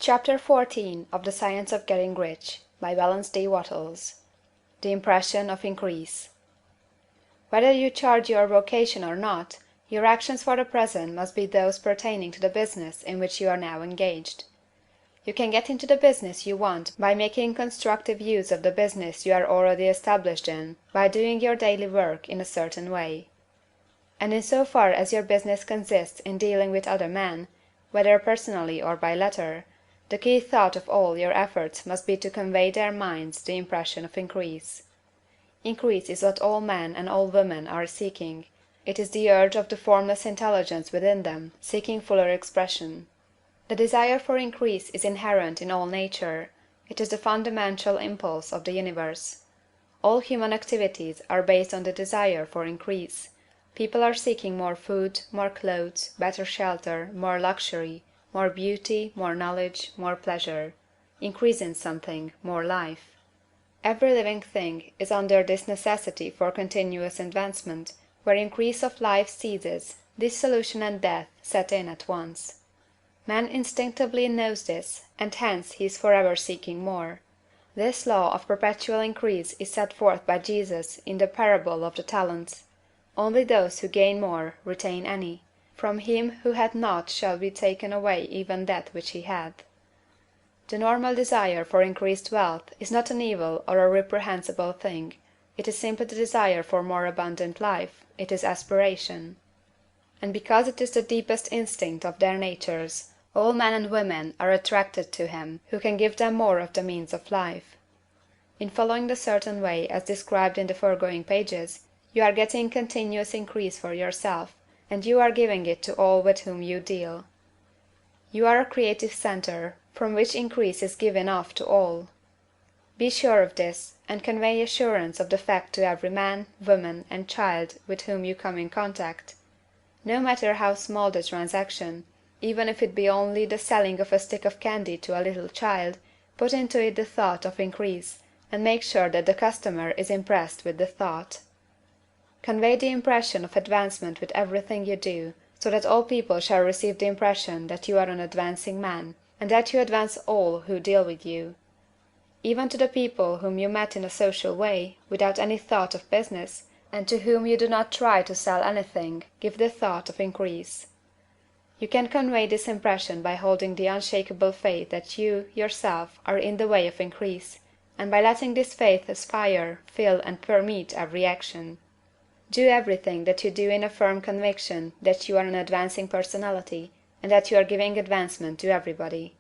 Chapter 14 of The Science of Getting Rich by W.D.WATTELS. The Impression of Increase. Whether you charge your vocation or not, your actions for the present must be those pertaining to the business in which you are now engaged. You can get into the business you want by making constructive use of the business you are already established in, by doing your daily work in a certain way. And in so far as your business consists in dealing with other men, whether personally or by letter, the key thought of all your efforts must be to convey their minds the impression of increase. Increase is what all men and all women are seeking. It is the urge of the formless intelligence within them seeking fuller expression. The desire for increase is inherent in all nature. It is the fundamental impulse of the universe. All human activities are based on the desire for increase. People are seeking more food, more clothes, better shelter, more luxury, more beauty, more knowledge, more pleasure. Increase in something, more life. Every living thing is under this necessity for continuous advancement. Where increase of life ceases, dissolution and death set in at once. Man instinctively knows this, and hence he is forever seeking more. This law of perpetual increase is set forth by Jesus in the parable of the talents. Only those who gain more retain any. From him who hath not shall be taken away even that which he hath. The normal desire for increased wealth is not an evil or a reprehensible thing. It is simply the desire for more abundant life. It is aspiration. And because it is the deepest instinct of their natures, all men and women are attracted to him who can give them more of the means of life. In following the certain way as described in the foregoing pages, you are getting continuous increase for yourself, and you are giving it to all with whom you deal. You are a creative center, from which increase is given off to all. Be sure of this, and convey assurance of the fact to every man, woman, and child with whom you come in contact. No matter how small the transaction, even if it be only the selling of a stick of candy to a little child, put into it the thought of increase, and make sure that the customer is impressed with the thought. Convey the impression of advancement with everything you do, so that all people shall receive the impression that you are an advancing man, and that you advance all who deal with you. Even to the people whom you met in a social way, without any thought of business, and to whom you do not try to sell anything, give the thought of increase. You can convey this impression by holding the unshakable faith that you, yourself, are in the way of increase, and by letting this faith aspire, fill, and permeate every action. Do everything that you do in a firm conviction that you are an advancing personality, and that you are giving advancement to everybody.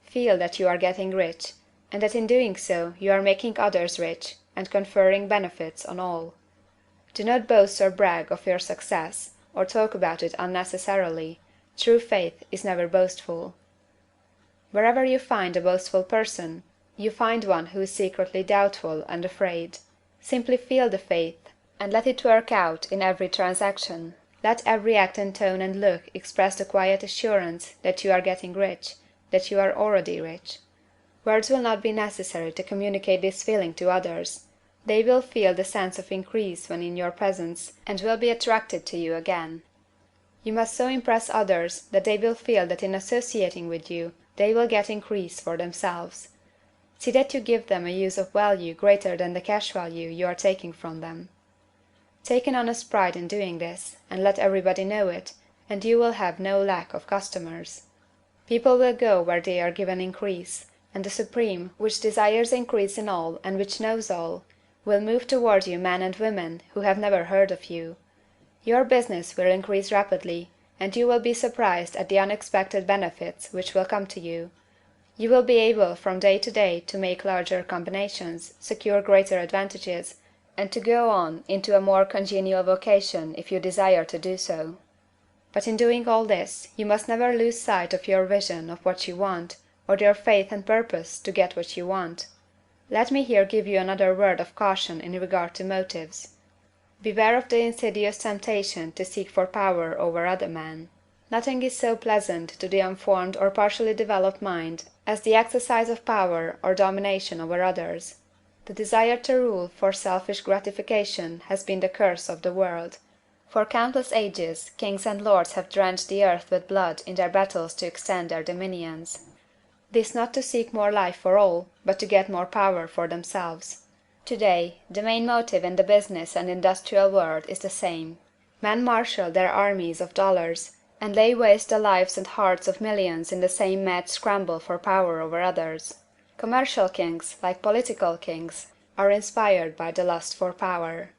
Feel that you are getting rich, and that in doing so you are making others rich, and conferring benefits on all. Do not boast or brag of your success, or talk about it unnecessarily. True faith is never boastful. Wherever you find a boastful person, you find one who is secretly doubtful and afraid. Simply feel the faith, and let it work out in every transaction. Let every act and tone and look express the quiet assurance that you are getting rich, that you are already rich. Words will not be necessary to communicate this feeling to others. They will feel the sense of increase when in your presence, and will be attracted to you again. You must so impress others that they will feel that in associating with you they will get increase for themselves. See that you give them a use of value greater than the cash value you are taking from them. Take an honest pride in doing this, and let everybody know it, and you will have no lack of customers. People will go where they are given increase, and the Supreme, which desires increase in all and which knows all, will move toward you men and women who have never heard of you. Your business will increase rapidly, and you will be surprised at the unexpected benefits which will come to you. You will be able from day to day to make larger combinations, secure greater advantages, and to go on into a more congenial vocation if you desire to do so. But in doing all this, you must never lose sight of your vision of what you want, or your faith and purpose to get what you want. Let me here give you another word of caution in regard to motives. Beware of the insidious temptation to seek for power over other men. Nothing is so pleasant to the unformed or partially developed mind as the exercise of power or domination over others. The desire to rule for selfish gratification has been the curse of the world. For countless ages, kings and lords have drenched the earth with blood in their battles to extend their dominions. This not to seek more life for all, but to get more power for themselves. Today, the main motive in the business and industrial world is the same. Men marshal their armies of dollars, and lay waste the lives and hearts of millions in the same mad scramble for power over others. Commercial kings, like political kings, are inspired by the lust for power.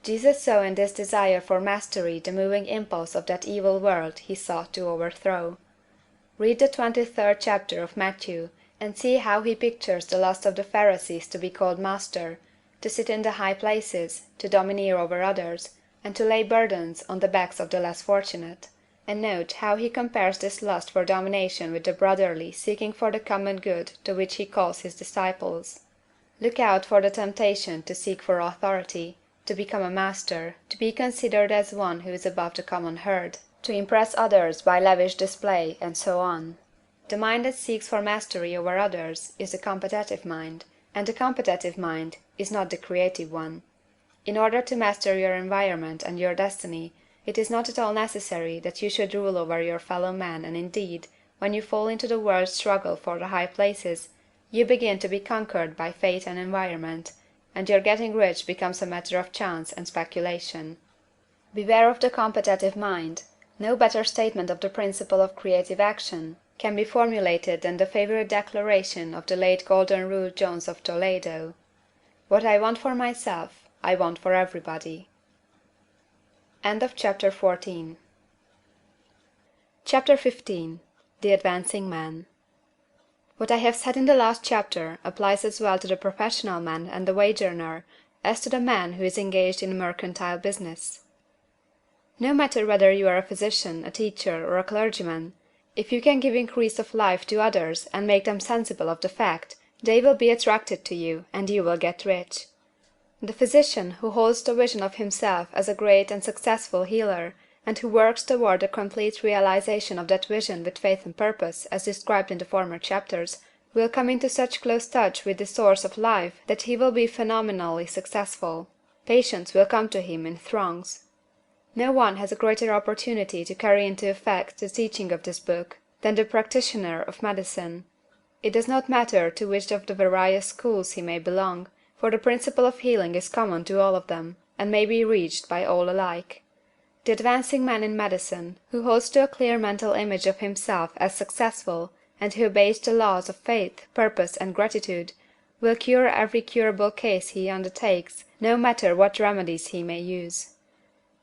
Jesus saw in this desire for mastery the moving impulse of that evil world he sought to overthrow. Read the 23rd chapter of Matthew, and see how he pictures the lust of the Pharisees to be called master, to sit in the high places, to domineer over others, and to lay burdens on the backs of the less fortunate; and note how he compares this lust for domination with the brotherly seeking for the common good to which he calls his disciples. Look out for the temptation to seek for authority, to become a master, to be considered as one who is above the common herd, to impress others by lavish display, and so on. The mind that seeks for mastery over others is the competitive mind, and the competitive mind is not the creative one. In order to master your environment and your destiny, it is not at all necessary that you should rule over your fellow men, and indeed, when you fall into the world's struggle for the high places, you begin to be conquered by fate and environment, and your getting rich becomes a matter of chance and speculation. Beware of the competitive mind. No better statement of the principle of creative action can be formulated than the favorite declaration of the late Golden Rule Jones of Toledo: "What I want for myself, I want for everybody." Chapter 15. The Advancing Man. What I have said in the last chapter applies as well to the professional man and the wage earner as to the man who is engaged in mercantile business. No matter whether you are a physician, a teacher, or a clergyman, if you can give increase of life to others and make them sensible of the fact, they will be attracted to you, and you will get rich. The physician who holds the vision of himself as a great and successful healer, and who works toward the complete realization of that vision with faith and purpose, as described in the former chapters, will come into such close touch with the source of life that he will be phenomenally successful. Patients will come to him in throngs. No one has a greater opportunity to carry into effect the teaching of this book than the practitioner of medicine. It does not matter to which of the various schools he may belong, for the principle of healing is common to all of them, and may be reached by all alike. The advancing man in medicine, who holds to a clear mental image of himself as successful, and who obeys the laws of faith, purpose, and gratitude, will cure every curable case he undertakes, no matter what remedies he may use.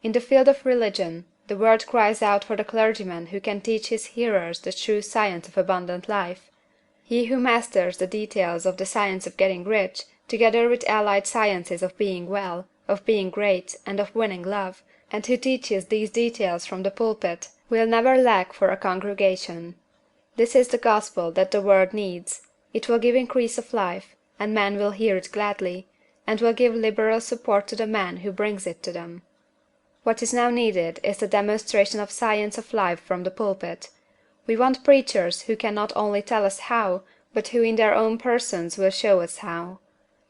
In the field of religion, the world cries out for the clergyman who can teach his hearers the true science of abundant life. He who masters the details of the science of getting rich, together with allied sciences of being well, of being great, and of winning love, and who teaches these details from the pulpit, will never lack for a congregation. This is the gospel that the world needs. It will give increase of life, and men will hear it gladly, and will give liberal support to the man who brings it to them. What is now needed is the demonstration of science of life from the pulpit. We want preachers who can not only tell us how, but who in their own persons will show us how.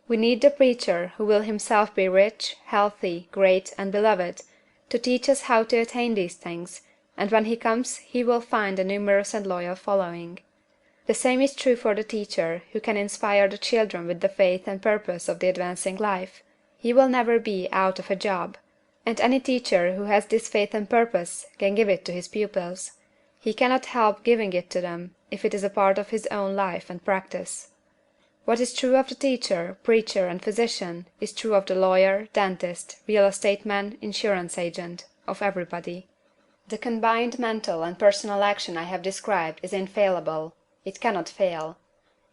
We need the preacher who will himself be rich, healthy, great, and beloved, to teach us how to attain these things, and when he comes he will find a numerous and loyal following. The same is true for the teacher who can inspire the children with the faith and purpose of the advancing life. He will never be out of a job. And any teacher who has this faith and purpose can give it to his pupils. He cannot help giving it to them if it is a part of his own life and practice. What is true of the teacher, preacher, and physician is true of the lawyer, dentist, real estate man, insurance agent, of everybody. The combined mental and personal action I have described is infallible. It cannot fail.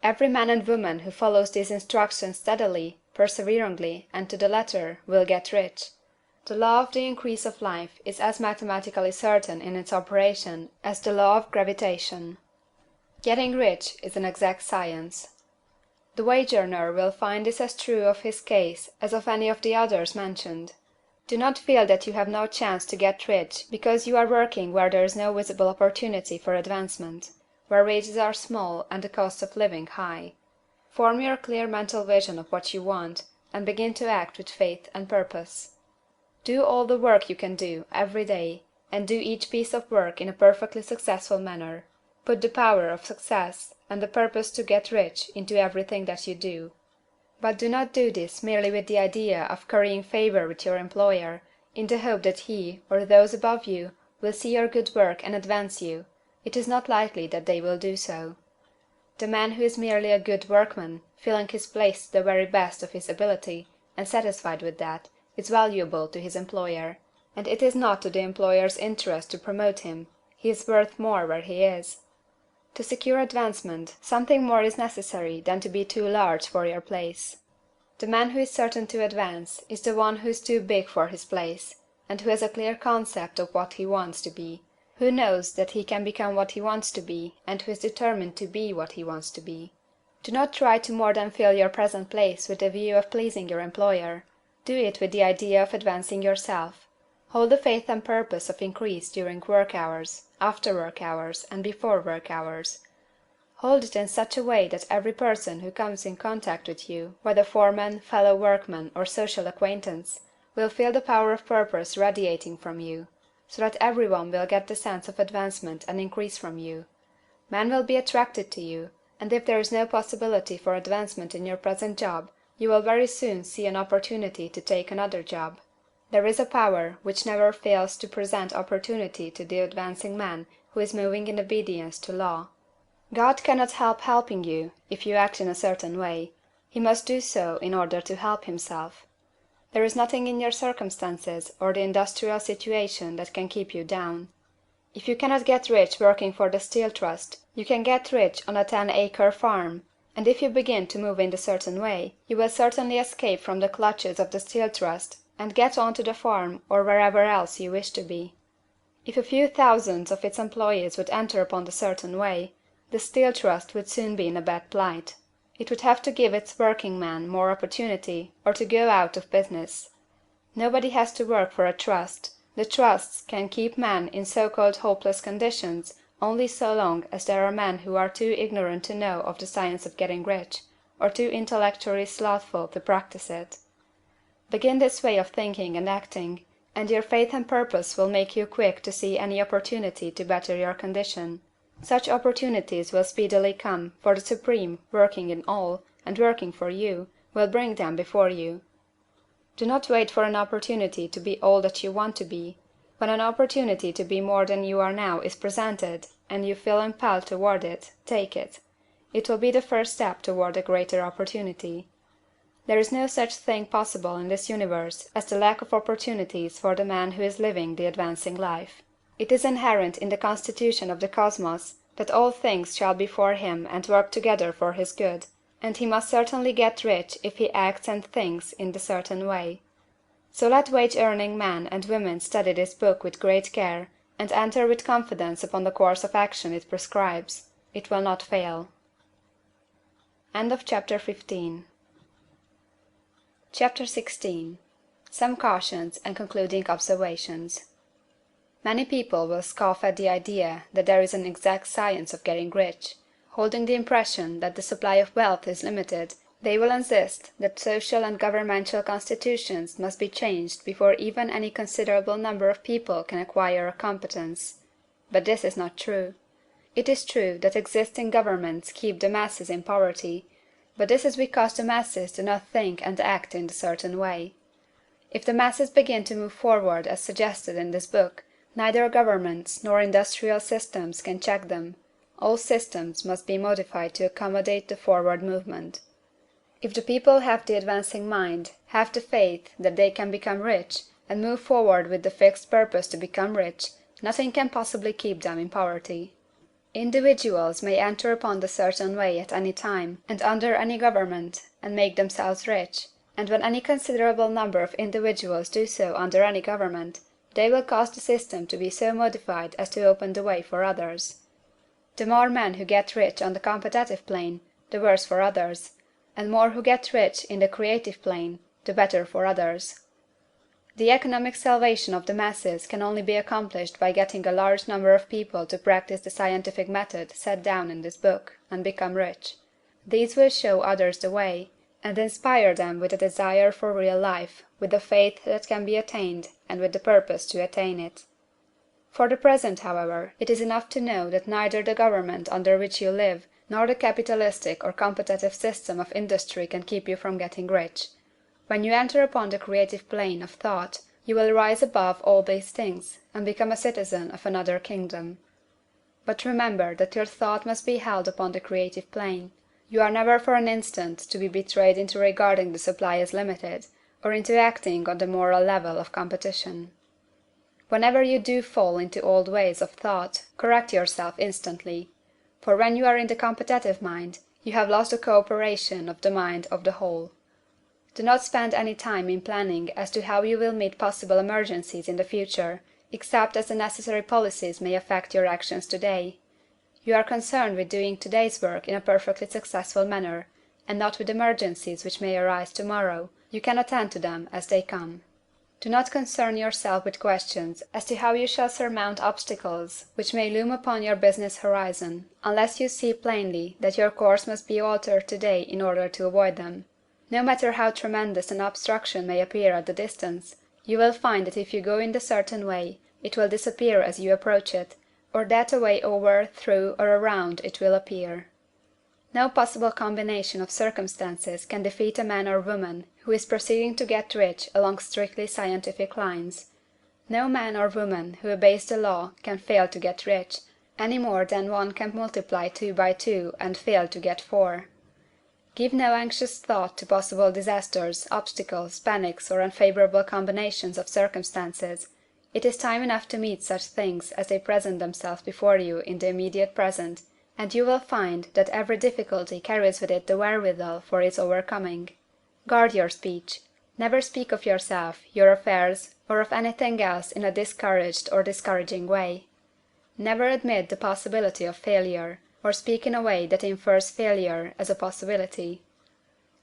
Every man and woman who follows these instructions steadily, perseveringly, and to the letter, will get rich. The law of the increase of life is as mathematically certain in its operation as the law of gravitation. Getting rich is an exact science. The wage earner will find this as true of his case as of any of the others mentioned. Do not feel that you have no chance to get rich because you are working where there is no visible opportunity for advancement, where wages are small and the cost of living high. Form your clear mental vision of what you want, and begin to act with faith and purpose. Do all the work you can do, every day, and do each piece of work in a perfectly successful manner. Put the power of success and the purpose to get rich into everything that you do. But do not do this merely with the idea of currying favor with your employer, in the hope that he, or those above you, will see your good work and advance you. It is not likely that they will do so. The man who is merely a good workman, filling his place to the very best of his ability, and satisfied with that, is valuable to his employer, and it is not to the employer's interest to promote him. He is worth more where he is. To secure advancement, something more is necessary than to be too large for your place. The man who is certain to advance is the one who is too big for his place, and who has a clear concept of what he wants to be, who knows that he can become what he wants to be, and who is determined to be what he wants to be. Do not try to more than fill your present place with the view of pleasing your employer. Do it with the idea of advancing yourself. Hold the faith and purpose of increase during work hours, after work hours, and before work hours. Hold it in such a way that every person who comes in contact with you, whether foreman, fellow workman, or social acquaintance, will feel the power of purpose radiating from you, so that every one will get the sense of advancement and increase from you. Men will be attracted to you, and if there is no possibility for advancement in your present job, you will very soon see an opportunity to take another job. There is a power which never fails to present opportunity to the advancing man who is moving in obedience to law. God cannot help helping you if you act in a certain way. He must do so in order to help himself. There is nothing in your circumstances or the industrial situation that can keep you down. If you cannot get rich working for the Steel Trust, you can get rich on a 10-acre farm, and if you begin to move in a certain way, you will certainly escape from the clutches of the Steel Trust and get on to the farm or wherever else you wish to be. If a few thousands of its employees would enter upon the certain way, the Steel Trust would soon be in a bad plight. It would have to give its working men more opportunity, or to go out of business. Nobody has to work for a trust. The trusts can keep men in so-called hopeless conditions only so long as there are men who are too ignorant to know of the science of getting rich, or too intellectually slothful to practice it. Begin this way of thinking and acting, and your faith and purpose will make you quick to see any opportunity to better your condition. Such opportunities will speedily come, for the Supreme, working in all, and working for you, will bring them before you. Do not wait for an opportunity to be all that you want to be. When an opportunity to be more than you are now is presented, and you feel impelled toward it, take it. It will be the first step toward a greater opportunity. There is no such thing possible in this universe as the lack of opportunities for the man who is living the advancing life. It is inherent in the constitution of the cosmos that all things shall be for him and work together for his good, and he must certainly get rich if he acts and thinks in the certain way. So let wage-earning men and women study this book with great care, and enter with confidence upon the course of action it prescribes. It will not fail. End of Chapter 15. Chapter 16. Some cautions and concluding observations. Many people will scoff at the idea that there is an exact science of getting rich. Holding the impression that the supply of wealth is limited, they will insist that social and governmental constitutions must be changed before even any considerable number of people can acquire a competence. But this is not true. It is true that existing governments keep the masses in poverty, but this is because the masses do not think and act in a certain way. If the masses begin to move forward as suggested in this book, neither governments nor industrial systems can check them. All systems must be modified to accommodate the forward movement. If the people have the advancing mind, have the faith that they can become rich, and move forward with the fixed purpose to become rich, nothing can possibly keep them in poverty. Individuals may enter upon the certain way at any time, and under any government, and make themselves rich, and when any considerable number of individuals do so under any government, they will cause the system to be so modified as to open the way for others. The more men who get rich on the competitive plane, the worse for others, and more who get rich in the creative plane, the better for others. The economic salvation of the masses can only be accomplished by getting a large number of people to practice the scientific method set down in this book, and become rich. These will show others the way, and inspire them with a desire for real life, with the faith that can be attained, and with the purpose to attain it. For the present, however, it is enough to know that neither the government under which you live nor the capitalistic or competitive system of industry can keep you from getting rich. When you enter upon the creative plane of thought, you will rise above all these things, and become a citizen of another kingdom. But remember that your thought must be held upon the creative plane. You are never for an instant to be betrayed into regarding the supply as limited, or into acting on the moral level of competition. Whenever you do fall into old ways of thought, correct yourself instantly; for when you are in the competitive mind, you have lost the co-operation of the mind of the whole. Do not spend any time in planning as to how you will meet possible emergencies in the future, except as the necessary policies may affect your actions today. You are concerned with doing today's work in a perfectly successful manner, and not with emergencies which may arise tomorrow. You can attend to them as they come. Do not concern yourself with questions as to how you shall surmount obstacles which may loom upon your business horizon, unless you see plainly that your course must be altered today in order to avoid them. No matter how tremendous an obstruction may appear at the distance, you will find that if you go in the certain way, it will disappear as you approach it, or that a way over, through, or around it will appear. No possible combination of circumstances can defeat a man or woman who is proceeding to get rich along strictly scientific lines. No man or woman who obeys the law can fail to get rich, any more than one can multiply 2 by 2 and fail to get 4. Give no anxious thought to possible disasters, obstacles, panics, or unfavorable combinations of circumstances. It is time enough to meet such things as they present themselves before you in the immediate present, and you will find that every difficulty carries with it the wherewithal for its overcoming. Guard your speech. Never speak of yourself, your affairs, or of anything else in a discouraged or discouraging way. Never admit the possibility of failure, or speak in a way that infers failure as a possibility.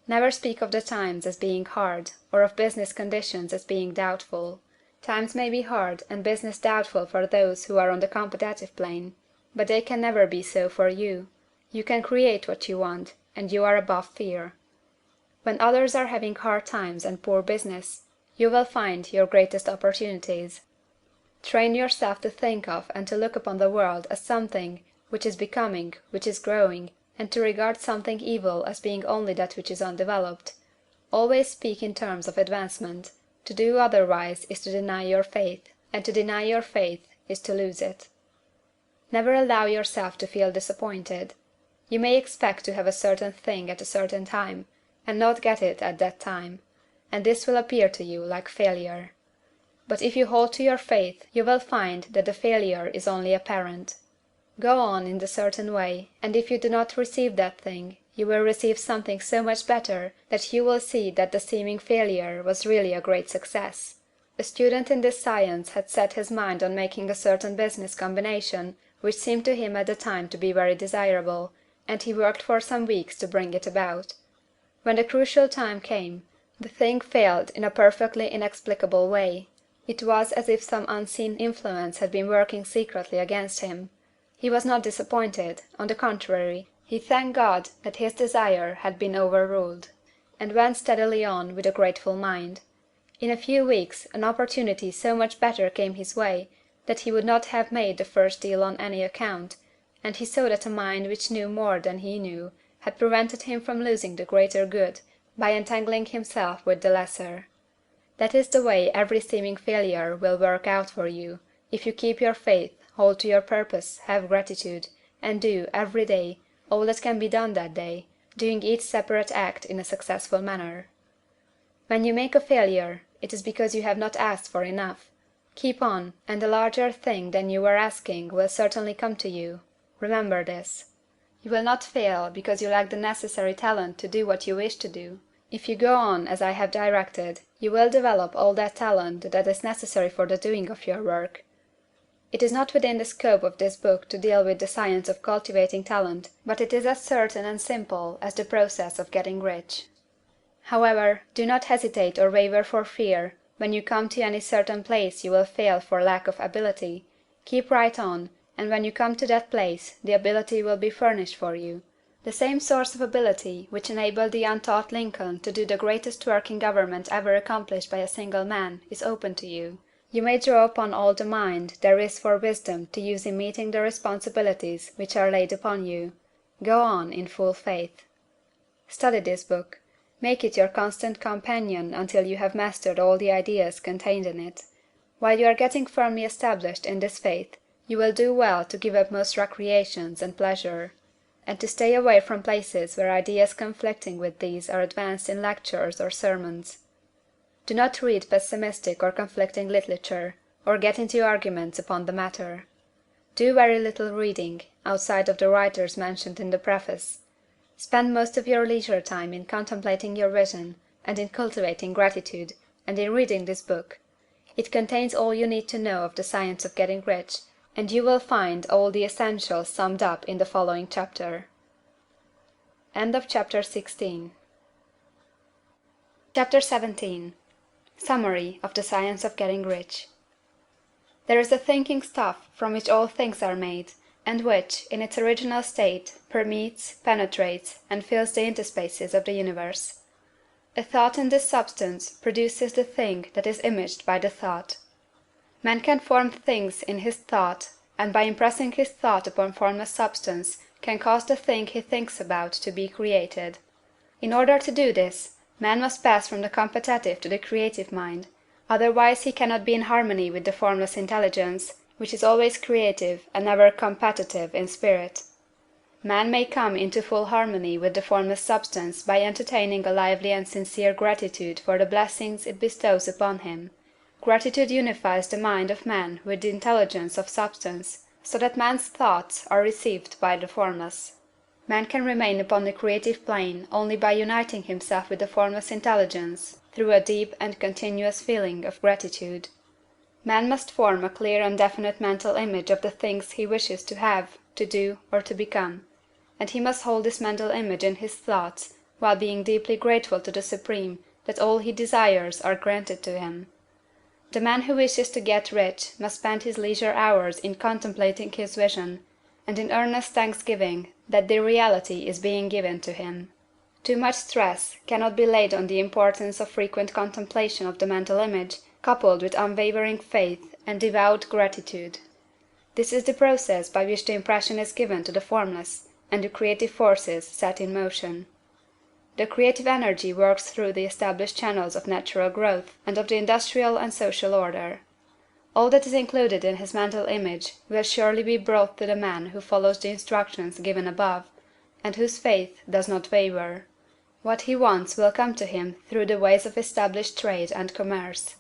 Never speak of the times as being hard, or of business conditions as being doubtful. Times may be hard and business doubtful for those who are on the competitive plane, but they can never be so for you. You can create what you want, and you are above fear. When others are having hard times and poor business, you will find your greatest opportunities. Train yourself to think of and to look upon the world as something which is becoming, which is growing, and to regard something evil as being only that which is undeveloped. Always speak in terms of advancement. To do otherwise is to deny your faith, and to deny your faith is to lose it. Never allow yourself to feel disappointed. You may expect to have a certain thing at a certain time, and not get it at that time, and this will appear to you like failure. But if you hold to your faith, you will find that the failure is only apparent. Go on in the certain way, and if you do not receive that thing, you will receive something so much better that you will see that the seeming failure was really a great success. A student in this science had set his mind on making a certain business combination which seemed to him at the time to be very desirable, and he worked for some weeks to bring it about. When the crucial time came, the thing failed in a perfectly inexplicable way. It was as if some unseen influence had been working secretly against him. He was not disappointed; on the contrary, he thanked God that his desire had been overruled, and went steadily on with a grateful mind. In a few weeks an opportunity so much better came his way that he would not have made the first deal on any account, and he saw that a mind which knew more than he knew had prevented him from losing the greater good by entangling himself with the lesser. That is the way every seeming failure will work out for you, if you keep your faith, hold to your purpose, have gratitude, and do, every day, all that can be done that day, doing each separate act in a successful manner. When you make a failure, it is because you have not asked for enough. Keep on, and a larger thing than you were asking will certainly come to you. Remember this. You will not fail because you lack the necessary talent to do what you wish to do. If you go on as I have directed, you will develop all that talent that is necessary for the doing of your work. It is not within the scope of this book to deal with the science of cultivating talent, but it is as certain and simple as the process of getting rich. However, do not hesitate or waver for fear when you come to any certain place you will fail for lack of ability. Keep right on, and when you come to that place the ability will be furnished for you. The same source of ability which enabled the untaught Lincoln to do the greatest work in government ever accomplished by a single man is open to you. You may draw upon all the mind there is for wisdom to use in meeting the responsibilities which are laid upon you. Go on in full faith. Study this book. Make it your constant companion until you have mastered all the ideas contained in it. While you are getting firmly established in this faith, you will do well to give up most recreations and pleasure, and to stay away from places where ideas conflicting with these are advanced in lectures or sermons. Do not read pessimistic or conflicting literature, or get into arguments upon the matter. Do very little reading, outside of the writers mentioned in the preface. Spend most of your leisure time in contemplating your vision, and in cultivating gratitude, and in reading this book. It contains all you need to know of the science of getting rich, and you will find all the essentials summed up in the following chapter. End of Chapter 16. Chapter 17. Summary of the Science of Getting Rich. There is the thinking stuff from which all things are made, and which, in its original state, permeates, penetrates, and fills the interspaces of the universe. A thought in this substance produces the thing that is imaged by the thought. Man can form things in his thought, and by impressing his thought upon formless substance can cause the thing he thinks about to be created. In order to do this, man must pass from the competitive to the creative mind, otherwise he cannot be in harmony with the formless intelligence, which is always creative and never competitive in spirit. Man may come into full harmony with the formless substance by entertaining a lively and sincere gratitude for the blessings it bestows upon him. Gratitude unifies the mind of man with the intelligence of substance, so that man's thoughts are received by the formless. Man can remain upon the creative plane only by uniting himself with the formless intelligence through a deep and continuous feeling of gratitude. Man must form a clear and definite mental image of the things he wishes to have, to do, or to become, and he must hold this mental image in his thoughts while being deeply grateful to the Supreme that all he desires are granted to him. The man who wishes to get rich must spend his leisure hours in contemplating his vision, and in earnest thanksgiving that the reality is being given to him. Too much stress cannot be laid on the importance of frequent contemplation of the mental image, coupled with unwavering faith and devout gratitude. This is the process by which the impression is given to the formless, and the creative forces set in motion. The creative energy works through the established channels of natural growth and of the industrial and social order. All that is included in his mental image will surely be brought to the man who follows the instructions given above, and whose faith does not waver. What he wants will come to him through the ways of established trade and commerce.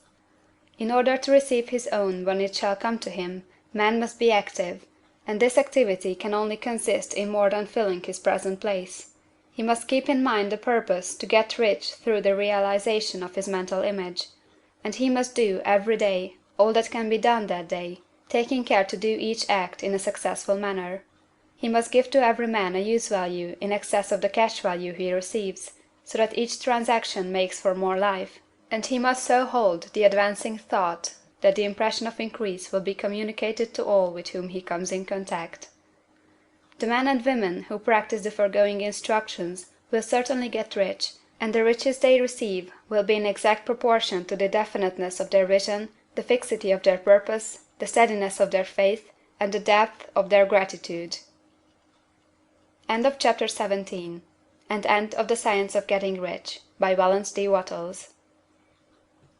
In order to receive his own when it shall come to him, man must be active, and this activity can only consist in more than filling his present place. He must keep in mind the purpose to get rich through the realization of his mental image, and he must do, every day, all that can be done that day, taking care to do each act in a successful manner. He must give to every man a use value in excess of the cash value he receives, so that each transaction makes for more life, and he must so hold the advancing thought that the impression of increase will be communicated to all with whom he comes in contact. The men and women who practice the foregoing instructions will certainly get rich, and the riches they receive will be in exact proportion to the definiteness of their vision, the fixity of their purpose, the steadiness of their faith, and the depth of their gratitude. End of Chapter 17. And end of the Science of Getting Rich, by W.D.WATTELS.